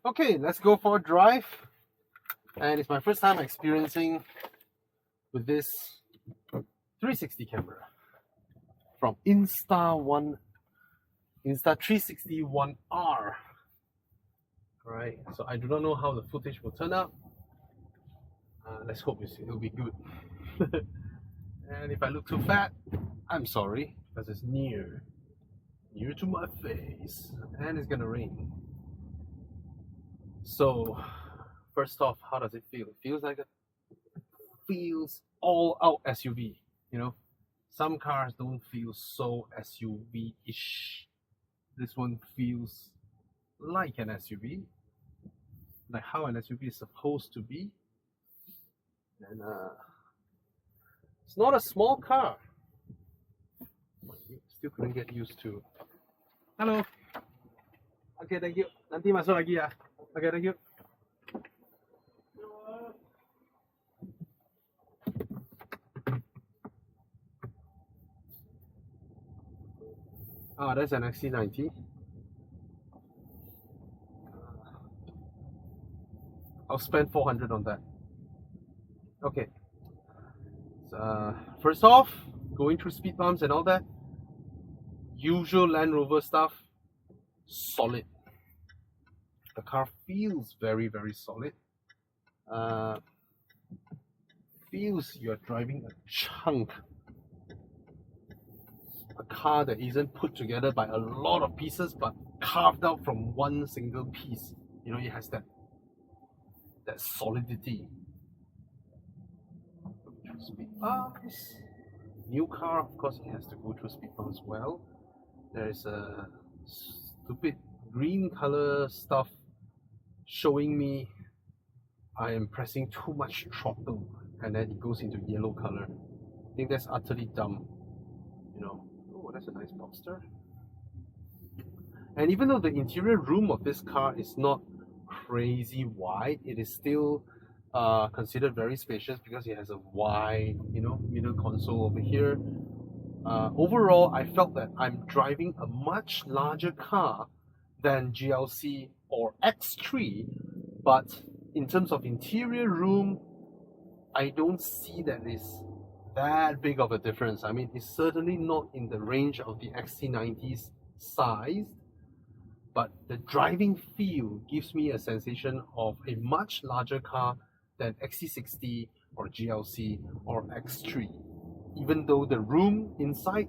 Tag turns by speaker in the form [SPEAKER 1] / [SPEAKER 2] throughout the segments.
[SPEAKER 1] Okay, let's go for a drive. And it's my first time experiencing with this 360 camera from Insta360 1R. Alright, so I do not know how the footage will turn out. Let's hope it'll be good. And if I look too fat, I'm sorry, because it's near to my face, and it's gonna rain. So, first off, how does it feel? It feels all out SUV. You know, some cars don't feel so SUV-ish. This one feels like an SUV, like how an SUV is supposed to be. And it's not a small car. Still couldn't get used to. Hello. Okay, thank you. Nanti masuk lagi ya. Okay, thank you. That's an XC90. I'll spend 400 on that. Okay. So, first off, going through speed bumps and all that, usual Land Rover stuff, solid. The car feels very, very solid. Feels you're driving a chunk. A car that isn't put together by a lot of pieces, but carved out from one single piece. You know, it has that solidity. Speed bumps. New car, of course, it has to go through speed bumps as well. There is a stupid green color stuff showing me I am pressing too much throttle, and then it goes into yellow color. I think that's utterly dumb. You know, oh, that's a nice Boxster. And even though the interior room of this car is not crazy wide, it is still considered very spacious because it has a wide, you know, middle console over here. Overall, I felt that I'm driving a much larger car than GLC or X3, but in terms of interior room, I don't see that it's that big of a difference. I mean, it's certainly not in the range of the XC90's size, but the driving feel gives me a sensation of a much larger car than XC60 or GLC or X3. Even though the room inside,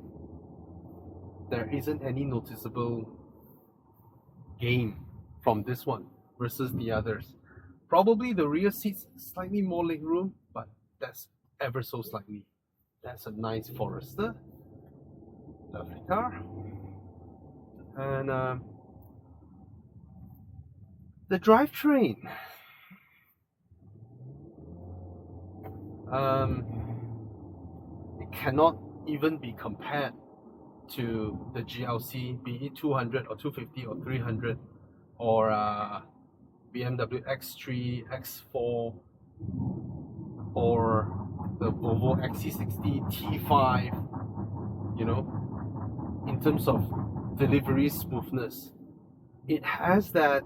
[SPEAKER 1] there isn't any noticeable gain from this one versus the others. Probably the rear seats slightly more legroom, but that's ever so slightly. That's a nice Forester. Lovely car. And the drivetrain. It cannot even be compared to the GLC, be it 200 or 250 or 300 or BMW X3, X4 or the Volvo XC60 T5, you know, in terms of delivery smoothness. It has that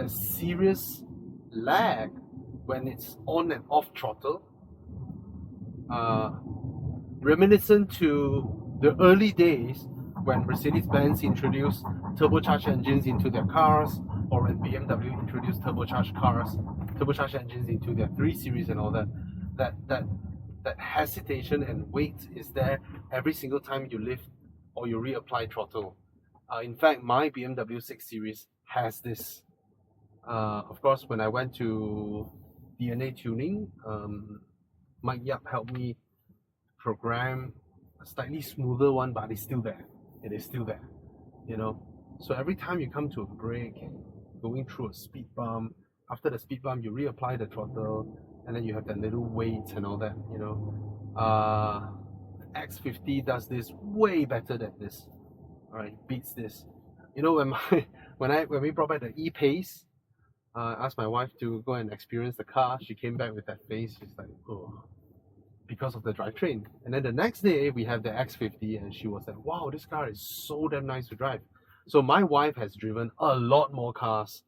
[SPEAKER 1] serious lag when it's on and off throttle, reminiscent to the early days when Mercedes-Benz introduced turbocharged engines into their cars, or when BMW introduced turbocharged engines into their 3 Series and all that. That hesitation and weight is there every single time you lift or you reapply throttle. In fact, my BMW 6 Series has this. Of course, when I went to DNA tuning, Mike Yap helped me program a slightly smoother one, but it's still there. It is still there, you know. So every time you come to a break, going through a speed bump, after the speed bump, you reapply the throttle, and then you have that little weight and all that, you know. X50 does this way better than this. All right, beats this. You know, when we brought back the E-Pace, I asked my wife to go and experience the car. She came back with that face. She's like, oh, because of the drivetrain. And then the next day we have the X50, and she was like, wow, this car is so damn nice to drive. So my wife has driven a lot more cars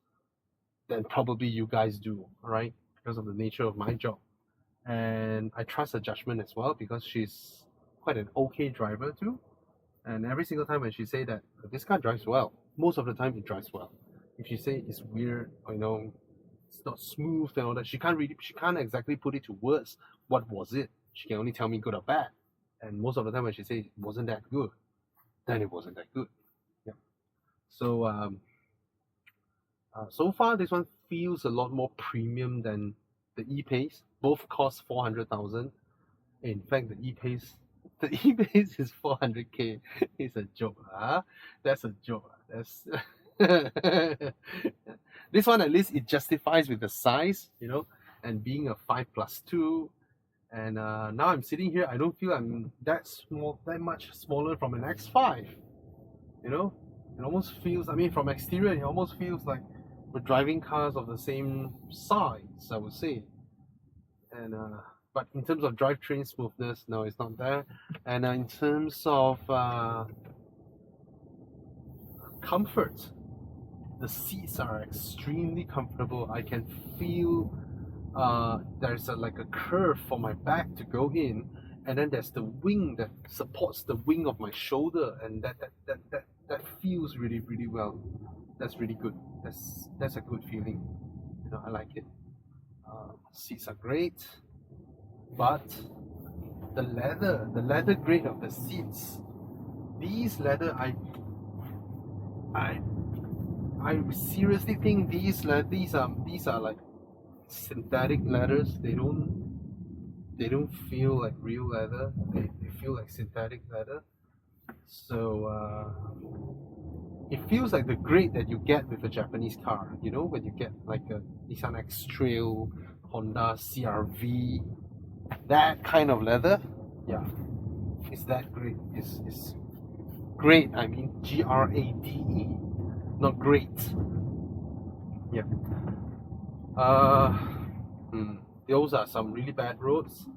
[SPEAKER 1] than probably you guys do, right? Because of the nature of my job. And I trust her judgment as well because she's quite an okay driver too. And every single time when she say that this car drives well, most of the time it drives well. If she say it's weird or it's not smooth and all that, she can't exactly put it to words. What was it? She can only tell me good or bad. And most of the time when she say it wasn't that good, then it wasn't that good. Yeah. So so far this one feels a lot more premium than the E-Pace. Both cost 400,000. In fact, the E-Pace is 400k. It's a joke, huh? That's a joke. That's this one at least it justifies with the size, and being a 5+2. And now I'm sitting here, I don't feel I'm that much smaller from an X5. It almost feels. I mean, from exterior, it almost feels like we're driving cars of the same size, I would say. And but in terms of drivetrain smoothness, no, it's not there. And in terms of comfort, the seats are extremely comfortable. I can feel there's like a curve for my back to go in, and then there's the wing that supports the wing of my shoulder, and that feels really, really well. That's really good. That's a good feeling. I like it. Seats are great, but the leather grade of the seats, these leather, I seriously think these are like synthetic leathers. They don't feel like real leather. They feel like synthetic leather. So it feels like the grade that you get with a Japanese car. When you get like a Nissan X-Trail, Honda CR-V, that kind of leather. Yeah, it's that great. It's great. I mean, GRADE, not great. Yeah. Those are some really bad roads.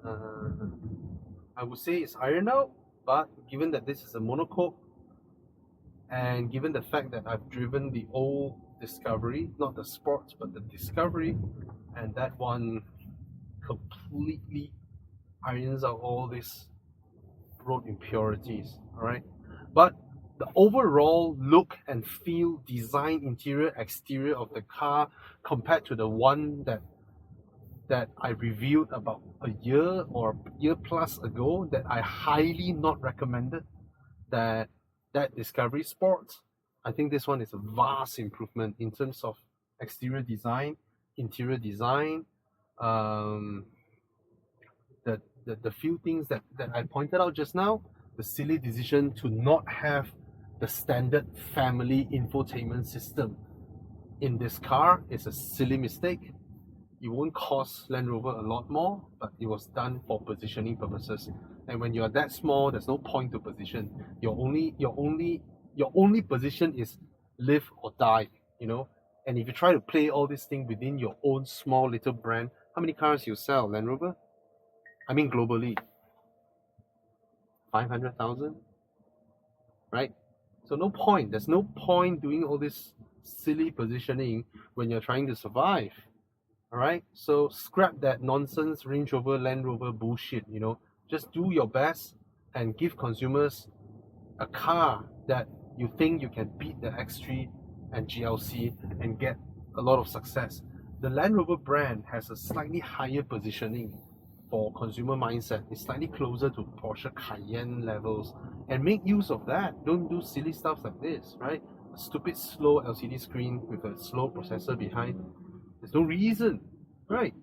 [SPEAKER 1] I would say it's ironed out, but given that this is a monocoque, and given the fact that I've driven the old Discovery, not the Sport, but the Discovery, and that one completely irons out all these road impurities, all right? But the overall look and feel, design, interior, exterior of the car compared to the one that I reviewed about a year or year plus ago that I highly not recommended, that Discovery Sport, I think this one is a vast improvement in terms of exterior design, interior design, the few things that I pointed out just now. The silly decision to not have the standard family infotainment system in this car is a silly mistake. It won't cost Land Rover a lot more, but it was done for positioning purposes. And when you're that small, there's no point to position. Your only position is live or die, And if you try to play all this thing within your own small little brand, how many cars you sell, Land Rover? I mean globally, 500,000, right? So no point. There's no point doing all this silly positioning when you're trying to survive. All right. So scrap that nonsense Range Rover, Land Rover bullshit. Just do your best and give consumers a car that you think you can beat the X3 and GLC and get a lot of success. The Land Rover brand has a slightly higher positioning for consumer mindset. It's slightly closer to Porsche Cayenne levels, and make use of that. Don't do silly stuff like this, right? A stupid slow LCD screen with a slow processor behind. There's no reason, right?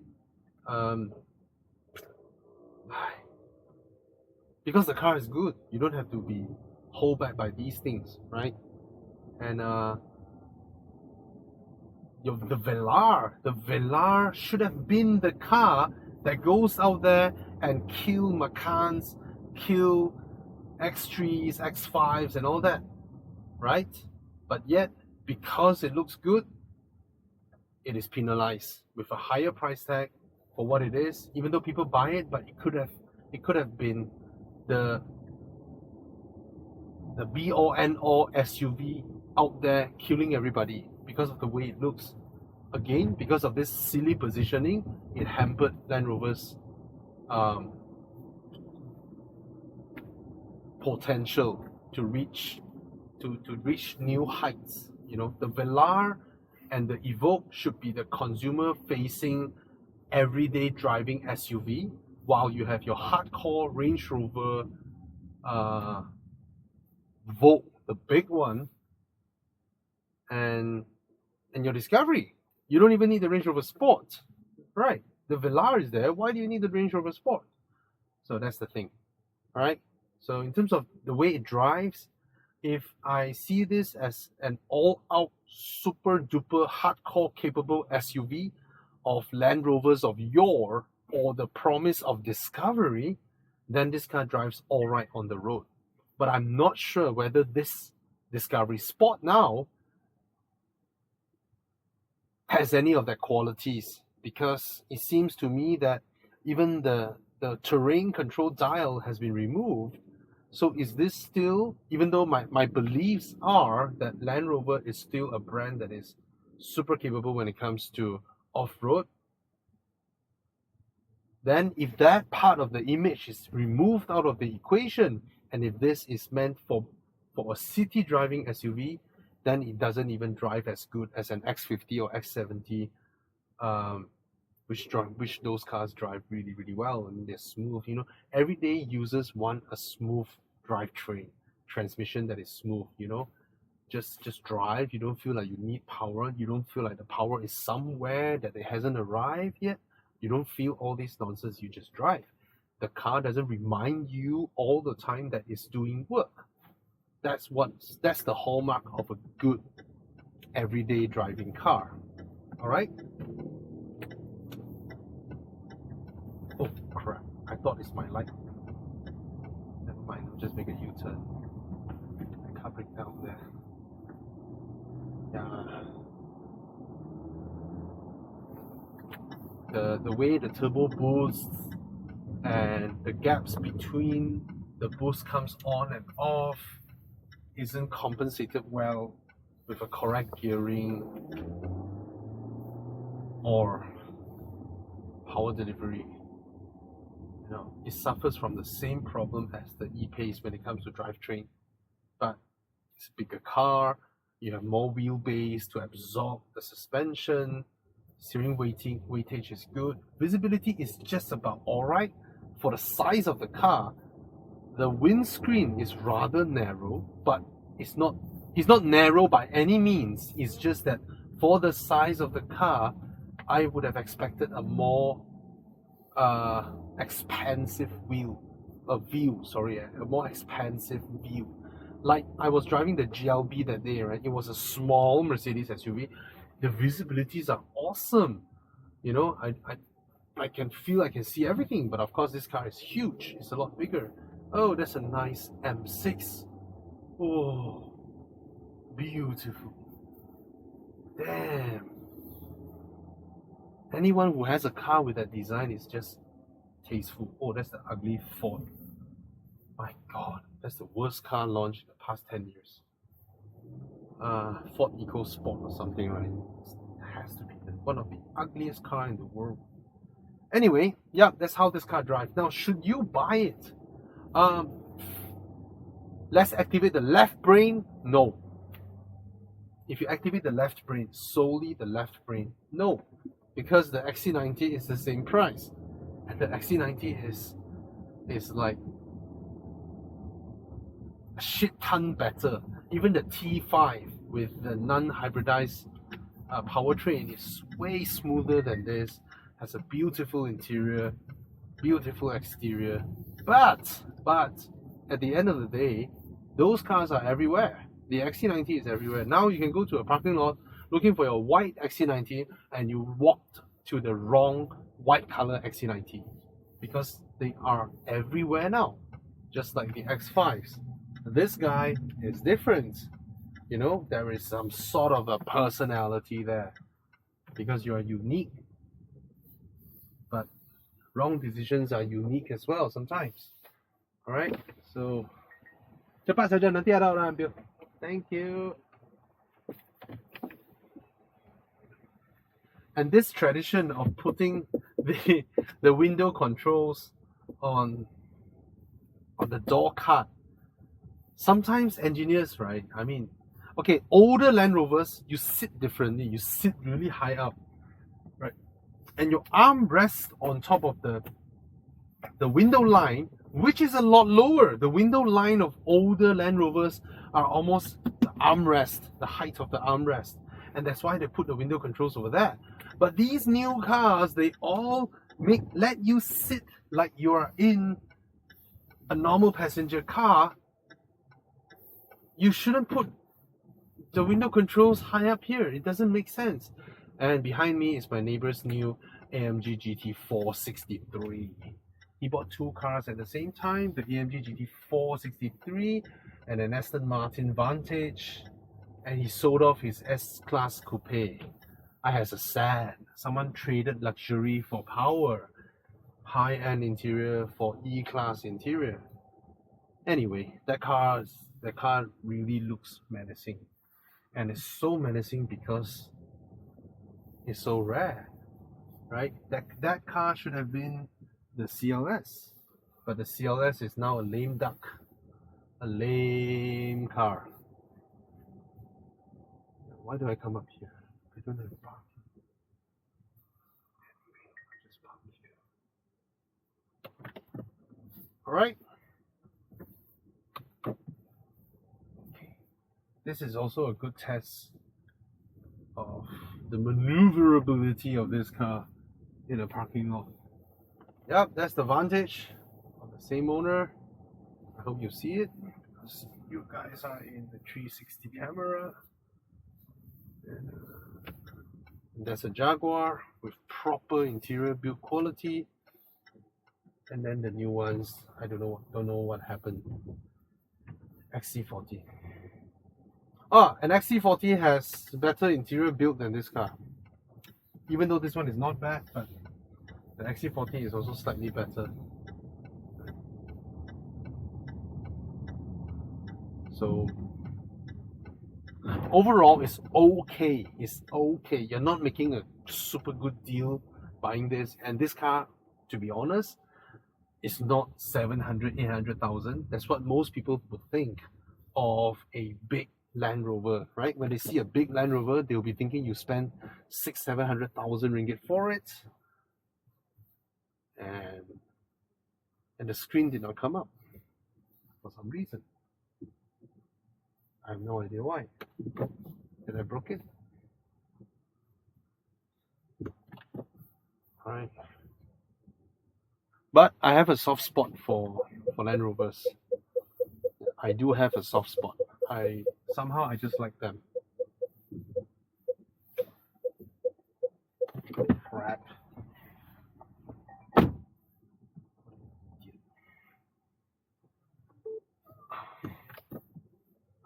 [SPEAKER 1] Because the car is good, you don't have to be hold back by these things, right? And the Velar should have been the car that goes out there and kill Macans, kill X3s, X5s, and all that, right? But yet, because it looks good, it is penalized with a higher price tag for what it is. Even though people buy it, but it could have been the the be-all-end-all SUV out there killing everybody because of the way it looks. Again, because of this silly positioning, it hampered Land Rover's potential to reach new heights. You know, the Velar and the Evoque should be the consumer-facing, everyday driving SUV, while you have your hardcore Range Rover, Vogue, the big one, and your Discovery. You don't even need the Range Rover Sport, right? The Velar is there. Why do you need the Range Rover Sport? So that's the thing, all right? So in terms of the way it drives, if I see this as an all-out, super-duper, hardcore capable SUV of Land Rovers of yore, or the promise of Discovery, then this car drives all right on the road. But I'm not sure whether this Discovery Sport now has any of their qualities, because it seems to me that even the terrain control dial has been removed. So is this still, even though my beliefs are that Land Rover is still a brand that is super capable when it comes to off-road, then if that part of the image is removed out of the equation, and if this is meant for a city driving SUV, then it doesn't even drive as good as an X50 or X70, which those cars drive really, really well, and they're smooth. You know, everyday users want a smooth drivetrain, transmission that is smooth. You know, just drive. You don't feel like you need power. You don't feel like the power is somewhere that it hasn't arrived yet. You don't feel all this nonsense. You just drive. The car doesn't remind you all the time that it's doing work. That's the hallmark of a good everyday driving car. All right. Oh crap! I thought it's my light. Never mind. I'll just make a U-turn. I can't break down there. Yeah. The way the turbo boosts and the gaps between the boost comes on and off isn't compensated well with a correct gearing or power delivery. You know, it suffers from the same problem as the E-Pace when it comes to drivetrain, but it's a bigger car, you have more wheelbase to absorb the suspension, steering weightage is good, visibility is just about alright for the size of the car. The windscreen is rather narrow, but it's not narrow by any means. It's just that for the size of the car, I would have expected a more expansive view. A more expansive view. Like I was driving the GLB that day, right? It was a small Mercedes SUV. The visibilities are awesome. You know, I can feel, I can see everything, but of course this car is huge. It's a lot bigger. Oh, that's a nice M6. Oh, beautiful. Damn. Anyone who has a car with that design is just tasteful. Oh, that's the ugly Ford. My God, that's the worst car launch in the past 10 years. Ford EcoSport or something, right? It has to be one of the ugliest car in the world. Anyway, yeah, that's how this car drives. Now, should you buy it? Let's activate the left brain. No. If you activate the left brain, solely the left brain, no, because the XC90 is the same price, and the XC90 is like a shit ton better. Even the T5 with the non-hybridized powertrain is way smoother than this. Has a beautiful interior, beautiful exterior, but at the end of the day, those cars are everywhere. The XC90 is everywhere. Now you can go to a parking lot looking for your white XC90 and you walked to the wrong white color XC90 because they are everywhere now, just like the X5s. This guy is different. You know, there is some sort of a personality there because you are unique. But wrong decisions are unique as well sometimes. All right, so Cepat saja, nanti ada orang ambil. Thank you. And this tradition of putting the window controls on the door card, sometimes engineers, right? I mean, okay, older Land Rovers, you sit differently. You sit really high up, right? And your arm rests on top of the window line, which is a lot lower. The window line of older Land Rovers are almost the armrest, the height of the armrest. And that's why they put the window controls over there. But these new cars, they all let you sit like you're in a normal passenger car. You shouldn't put the window controls high up here. It doesn't make sense. And behind me is my neighbor's new AMG GT 463. He bought two cars at the same time, the AMG GT 463 and an Aston Martin Vantage, and he sold off his S-Class Coupe. I has a sad. Someone traded luxury for power, high-end interior for E-Class interior. Anyway, that car really looks menacing, and it's so menacing because it's so rare, right? That car should have been the CLS, but the CLS is now a lame duck, a lame car. Why do I come up here? I don't have parking. Anyway, I'll just park here. All right. This is also a good test of the maneuverability of this car in a parking lot. Yep, that's the Vantage of the same owner. I hope you see it because you guys are in the 360 camera. And there's a Jaguar with proper interior build quality. And then the new ones, I don't know what happened. XC40. An XC40 has better interior build than this car. Even though this one is not bad, but the XC40 is also slightly better. So overall, it's okay. It's okay. You're not making a super good deal buying this. And this car, to be honest, is not 700, 800,000. That's what most people would think of a big Land Rover, right? When they see a big Land Rover, they'll be thinking you spend 600,000-700,000 ringgit for it. And the screen did not come up for some reason. I have no idea why. Did I broke it? Alright. But I have a soft spot for Land Rovers. I do have a soft spot. I just like them. Crap.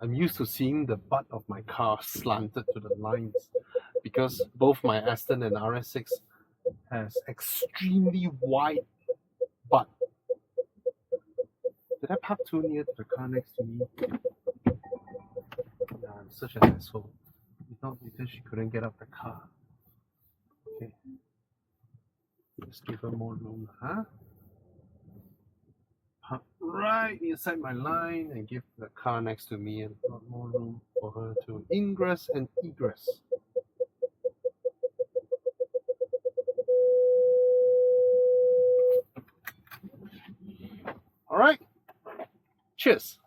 [SPEAKER 1] I'm used to seeing the butt of my car slanted to the lines because both my Aston and RS6 has extremely wide butt. Did I park too near to the car next to me? Yeah, I'm such an asshole. It's not because she couldn't get up the car. Okay. Let's give her more room, huh? Park right inside my line and give the car next to me a lot more room for her to ingress and egress. All right. Cheers.